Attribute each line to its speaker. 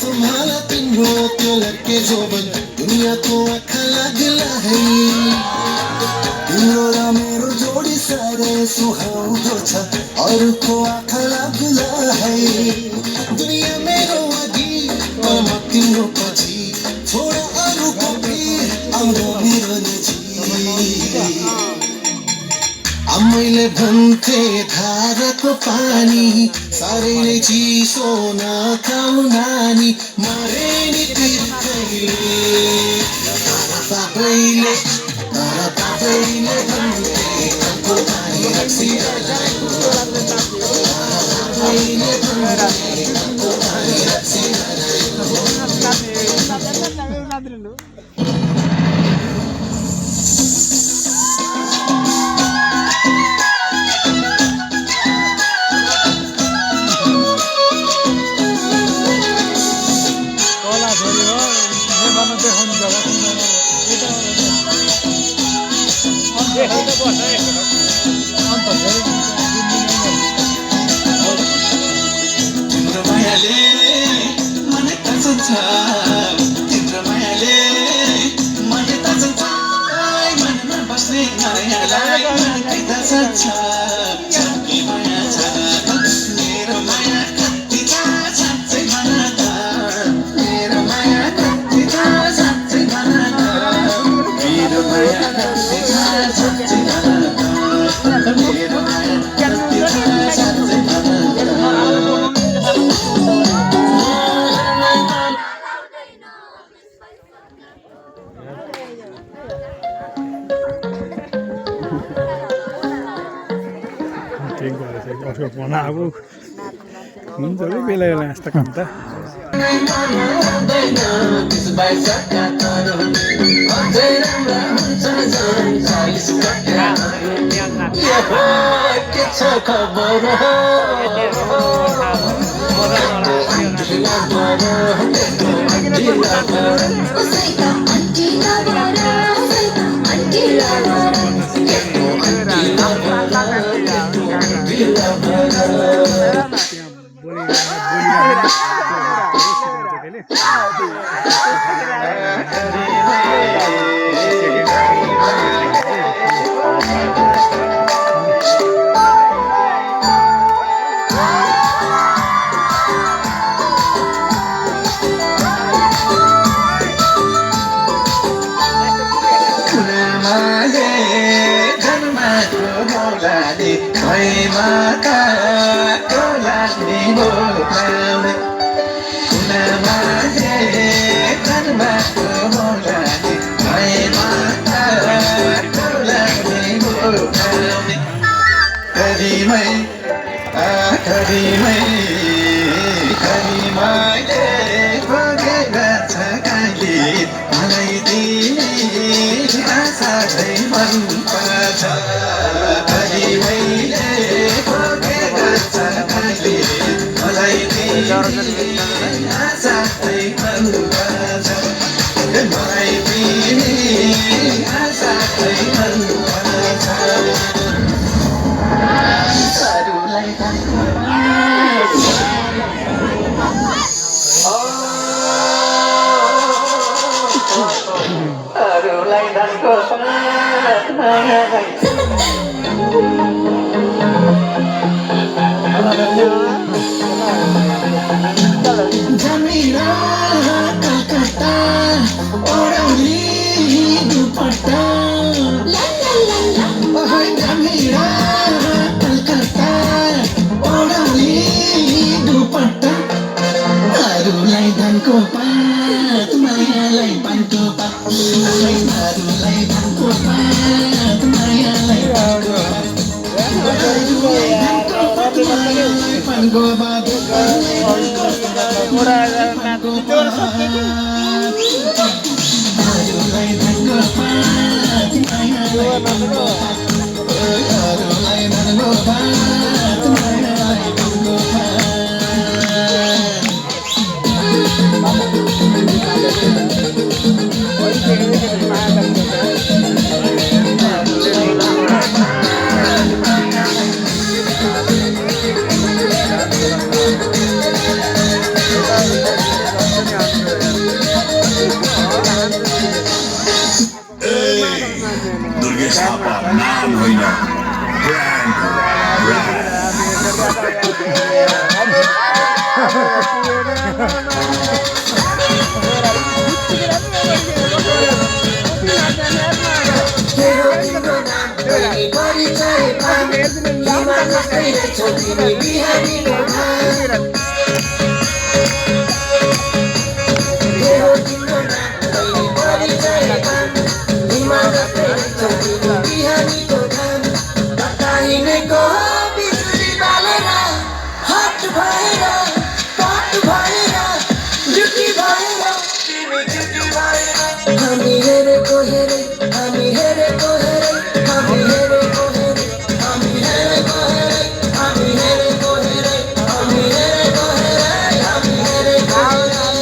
Speaker 1: सम्हाला तिम्रो त्यो लड्के जोबन दुनियाँको आँखा लाग्ला है तिम्रो र मेरो जोडी साह्रै सुहाउँदो छ अरूको आँखा लाग्ला है दुनियाँ मेरो अघि म तिम्रो पछि छोड अरूको भिड आउन मेरो नजिक मैले भन्थे धाराको पानी साह्रै नै चिसो नखाऊ नानी मरे नि तिर्खैले तर बाबैले भन्थे कानको पानी रक्सिरहेको बाबैले भन्थे कानको पानी रक्सिरहेको तिम्रो मायाले मन तान्छ तिम्रो मायाले मन तान्छ मनमा बस्ने मायालाई मन तान्छ छापी माया छ मेरो माया कति छ साँच्चै भन त मेरो माया कति छ साँच्चै भन त मेरो माया कति छ साँच्चै भन त मेरो माया कति छ साँच्चै भन
Speaker 2: अब हुन्छ बेला बेला यस्तो काम त
Speaker 1: तेरो तिम्रो नाम कहिले परिचय पाऊँ तिमा जस्तै रहेछौ तिमी बिहानीको नाम तेरो तिम्रो नाम कहिले परिचय पाऊँ तिमा जस्तै रहेछौ तिमी बिहानीको नाम कता हिँडेको बिजुली बालेर हट भएर पट भएर जुटी भएर तिमी जुटी भएर हामी हेरेको हेरे हामी हेरेको हेरे हामी हेरेको हेरे हामी हेरेको हेरे हामी हेरेको हेरे हामी हेरेको हेरे हामी हेरेको हेरे